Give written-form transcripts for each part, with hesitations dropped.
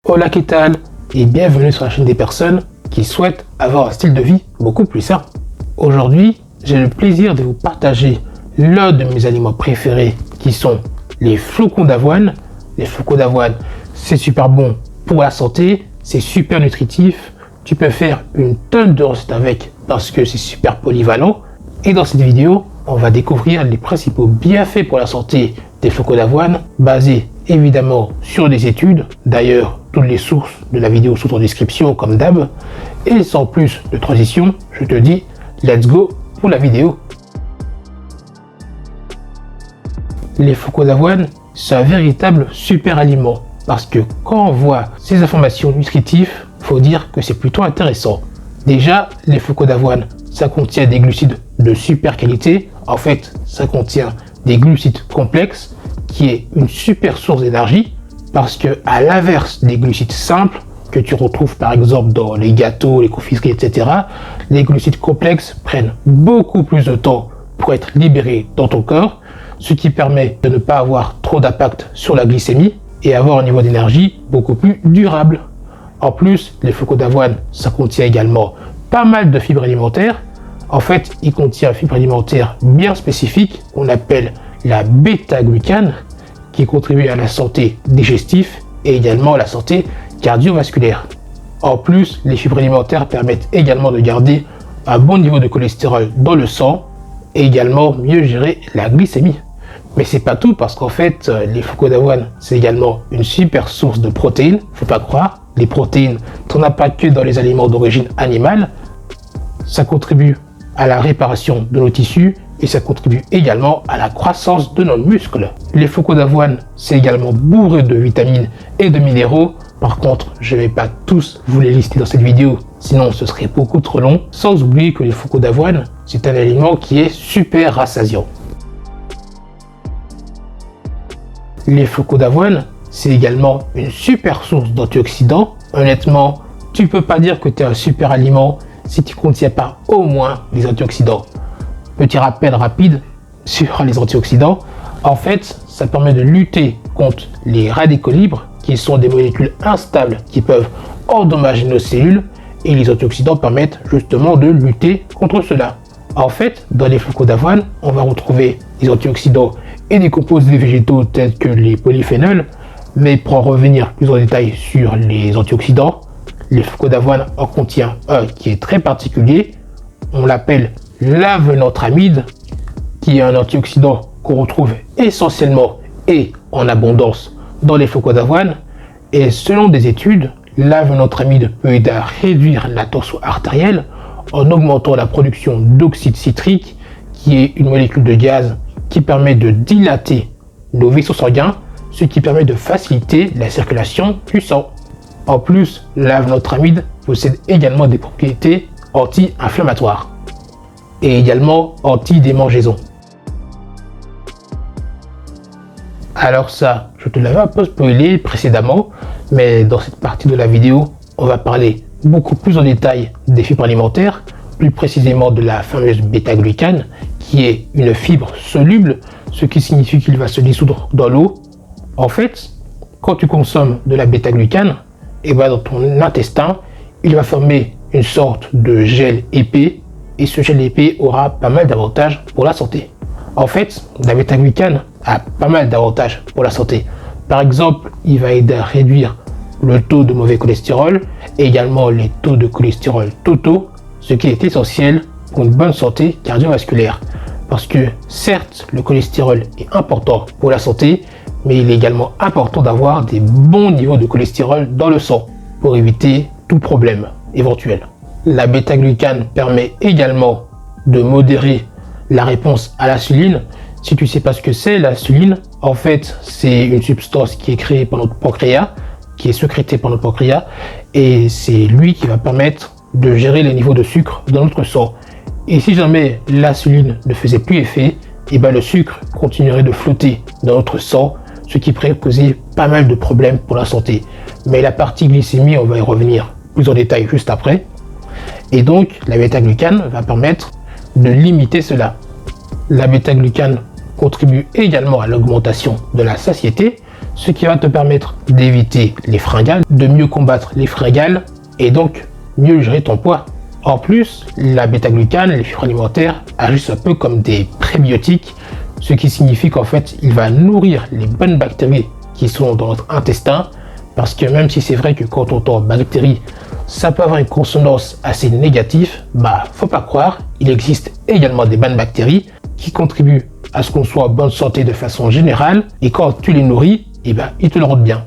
Hola, ¿qué tal? Et bienvenue sur la chaîne des personnes qui souhaitent avoir un style de vie beaucoup plus sain. Aujourd'hui, j'ai le plaisir de vous partager l'un de mes aliments préférés qui sont les flocons d'avoine. Les flocons d'avoine, c'est super bon pour la santé, c'est super nutritif. Tu peux faire une tonne de recettes avec parce que c'est super polyvalent. Et dans cette vidéo, on va découvrir les principaux bienfaits pour la santé des flocons d'avoine, basés évidemment sur des études. D'ailleurs, toutes les sources de la vidéo sont en description comme d'hab. Et sans plus de transition, je te dis let's go pour la vidéo. Les flocons d'avoine, c'est un véritable super aliment parce que quand on voit ces informations nutritives, faut dire que c'est plutôt intéressant. Déjà, les flocons d'avoine, ça contient des glucides de super qualité. En fait, ça contient des glucides complexes qui est une super source d'énergie parce que à l'inverse des glucides simples que tu retrouves par exemple dans les gâteaux, les confiseries, etc., les glucides complexes prennent beaucoup plus de temps pour être libérés dans ton corps, ce qui permet de ne pas avoir trop d'impact sur la glycémie et avoir un niveau d'énergie beaucoup plus durable. En plus, les flocons d'avoine, ça contient également pas mal de fibres alimentaires. En fait, il contient une fibre alimentaire bien spécifique qu'on appelle la bêta-glucane, qui contribue à la santé digestive et également à la santé cardiovasculaire. En plus, les fibres alimentaires permettent également de garder un bon niveau de cholestérol dans le sang et également mieux gérer la glycémie. Mais c'est pas tout parce qu'en fait, les flocons d'avoine, c'est également une super source de protéines. Faut pas croire, les protéines, t'en as pas que dans les aliments d'origine animale. Ça contribue à la réparation de nos tissus et ça contribue également à la croissance de nos muscles. Les flocons d'avoine, c'est également bourré de vitamines et de minéraux. Par contre, je ne vais pas tous vous les lister dans cette vidéo, sinon ce serait beaucoup trop long. Sans oublier que les flocons d'avoine, c'est un aliment qui est super rassasiant. Les flocons d'avoine, c'est également une super source d'antioxydants. Honnêtement, tu peux pas dire que tu es un super aliment si tu ne contiens pas au moins des antioxydants. Petit rappel rapide sur les antioxydants. En fait, ça permet de lutter contre les radicaux libres, qui sont des molécules instables qui peuvent endommager nos cellules, et les antioxydants permettent justement de lutter contre cela. En fait, dans les flocons d'avoine, on va retrouver des antioxydants et des composés végétaux tels que les polyphénols. Mais pour en revenir plus en détail sur les antioxydants, les flocons d'avoine en contient un qui est très particulier. On l'appelle l'avenantramide, qui est un antioxydant qu'on retrouve essentiellement et en abondance dans les flocons d'avoine. Et selon des études, l'avenantramide peut aider à réduire la tension artérielle en augmentant la production d'oxyde citrique, qui est une molécule de gaz qui permet de dilater nos vaisseaux sanguins, ce qui permet de faciliter la circulation du sang. En plus, l'avenantramide possède également des propriétés anti-inflammatoires et également anti-démangeaison. Alors ça, je te l'avais un peu spoilé précédemment, mais dans cette partie de la vidéo, on va parler beaucoup plus en détail des fibres alimentaires, plus précisément de la fameuse bêta-glucane, qui est une fibre soluble, ce qui signifie qu'il va se dissoudre dans l'eau. En fait, quand tu consommes de la bêta-glucane, et ben dans ton intestin, il va former une sorte de gel épais, et ce gel épais aura pas mal d'avantages pour la santé. En fait, la bêta-glucane a pas mal d'avantages pour la santé. Par exemple, il va aider à réduire le taux de mauvais cholestérol et également les taux de cholestérol totaux, ce qui est essentiel pour une bonne santé cardiovasculaire. Parce que certes, le cholestérol est important pour la santé, mais il est également important d'avoir des bons niveaux de cholestérol dans le sang pour éviter tout problème éventuel. La bêta-glucane permet également de modérer la réponse à l'insuline. Si tu ne sais pas ce que c'est, l'insuline, en fait, c'est une substance qui est créée par notre pancréas, qui est sécrétée par notre pancréas, et c'est lui qui va permettre de gérer les niveaux de sucre dans notre sang. Et si jamais l'insuline ne faisait plus effet, et ben le sucre continuerait de flotter dans notre sang, ce qui pourrait causer pas mal de problèmes pour la santé. Mais la partie glycémie, on va y revenir plus en détail juste après. Et donc, la bêta-glucane va permettre de limiter cela. La bêta-glucane contribue également à l'augmentation de la satiété, ce qui va te permettre d'éviter les fringales, de mieux combattre les fringales et donc mieux gérer ton poids. En plus, la bêta-glucane, les fibres alimentaires, agissent un peu comme des prébiotiques, ce qui signifie qu'en fait, il va nourrir les bonnes bactéries qui sont dans notre intestin, parce que même si c'est vrai que quand on entend bactéries, ça peut avoir une consonance assez négative, faut pas croire, il existe également des bonnes bactéries qui contribuent à ce qu'on soit en bonne santé de façon générale, et quand tu les nourris, ils te le rendent bien.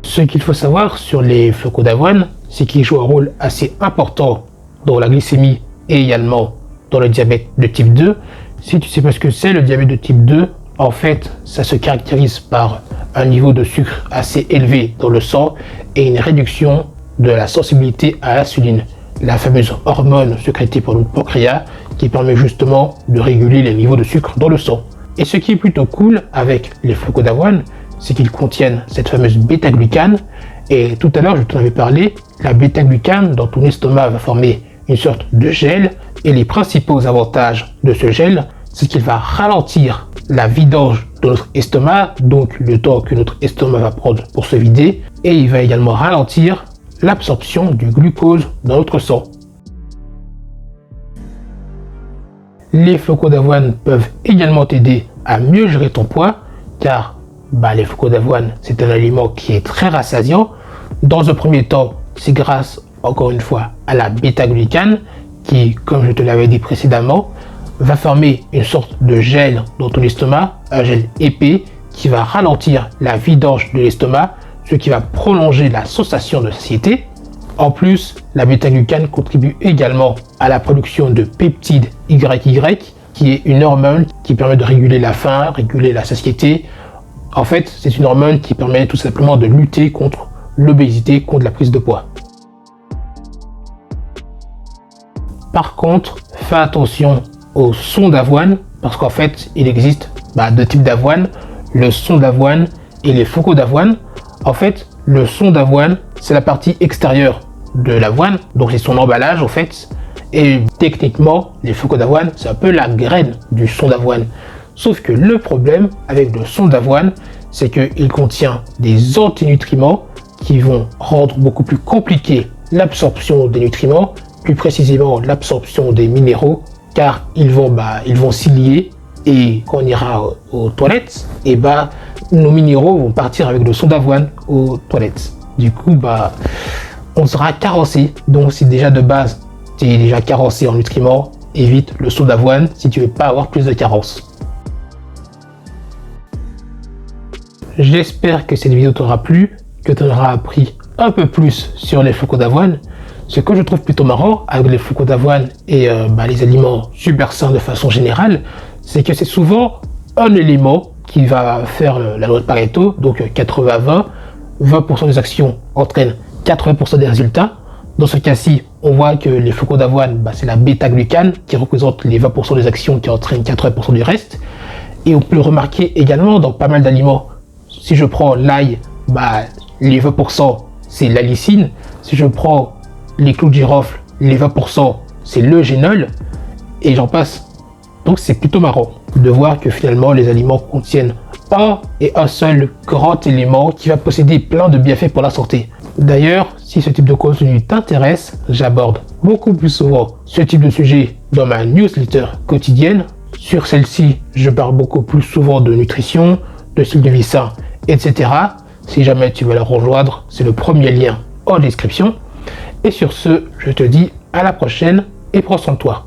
Ce qu'il faut savoir sur les flocons d'avoine, c'est qu'ils jouent un rôle assez important dans la glycémie et également dans le diabète de type 2. Si tu sais pas ce que c'est le diabète de type 2, en fait, ça se caractérise par un niveau de sucre assez élevé dans le sang et une réduction de la sensibilité à l'insuline, la fameuse hormone sécrétée par notre pancréas qui permet justement de réguler les niveaux de sucre dans le sang. Et ce qui est plutôt cool avec les flocons d'avoine, c'est qu'ils contiennent cette fameuse bêta-glucane. Et tout à l'heure, je t'en avais parlé, la bêta-glucane dans ton estomac va former une sorte de gel. Et les principaux avantages de ce gel, c'est qu'il va ralentir la vidange de notre estomac, donc le temps que notre estomac va prendre pour se vider. Et il va également ralentir l'absorption du glucose dans notre sang. Les flocons d'avoine peuvent également t'aider à mieux gérer ton poids, car les flocons d'avoine, c'est un aliment qui est très rassasiant. Dans un premier temps, c'est grâce, encore une fois, à la bêta-glucane, qui, comme je te l'avais dit précédemment, va former une sorte de gel dans ton estomac, un gel épais, qui va ralentir la vidange de l'estomac, ce qui va prolonger la sensation de satiété. En plus, la bêta-glucane contribue également à la production de peptide YY, qui est une hormone qui permet de réguler la faim, réguler la satiété. En fait, c'est une hormone qui permet tout simplement de lutter contre l'obésité, contre la prise de poids. Par contre, fais attention au son d'avoine, parce qu'en fait, il existe deux types d'avoine, le son d'avoine et les flocons d'avoine. En fait, le son d'avoine, c'est la partie extérieure de l'avoine, donc c'est son emballage en fait. Et techniquement, les flocons d'avoine, c'est un peu la graine du son d'avoine. Sauf que le problème avec le son d'avoine, c'est qu'il contient des antinutriments qui vont rendre beaucoup plus compliqué l'absorption des nutriments, plus précisément l'absorption des minéraux, car ils vont s'y lier et quand on ira aux toilettes, nos minéraux vont partir avec le son d'avoine aux toilettes. Du coup, on sera carencé. Donc si déjà de base, tu es déjà carencé en nutriments, évite le son d'avoine si tu veux pas avoir plus de carence. J'espère que cette vidéo t'aura plu, que tu auras appris un peu plus sur les flocons d'avoine. Ce que je trouve plutôt marrant avec les flocons d'avoine et les aliments super sains de façon générale, c'est que c'est souvent un élément qui va faire la loi de Pareto, donc 80-20, 20% des actions entraînent 80% des résultats. Dans ce cas-ci, on voit que les flocons d'avoine, c'est la bêta-glucane qui représente les 20% des actions qui entraînent 80% du reste. Et on peut le remarquer également dans pas mal d'aliments. Si je prends l'ail, les 20% c'est la lysine. Si je prends les clous de girofle, les 20% c'est le génol. Et j'en passe. Donc c'est plutôt marrant de voir que finalement les aliments contiennent un seul grand élément qui va posséder plein de bienfaits pour la santé. D'ailleurs, si ce type de contenu t'intéresse, j'aborde beaucoup plus souvent ce type de sujet dans ma newsletter quotidienne. Sur celle-ci, je parle beaucoup plus souvent de nutrition, de style de vie sain, etc. Si jamais tu veux la rejoindre, c'est le premier lien en description. Et sur ce, je te dis à la prochaine et prends soin de toi.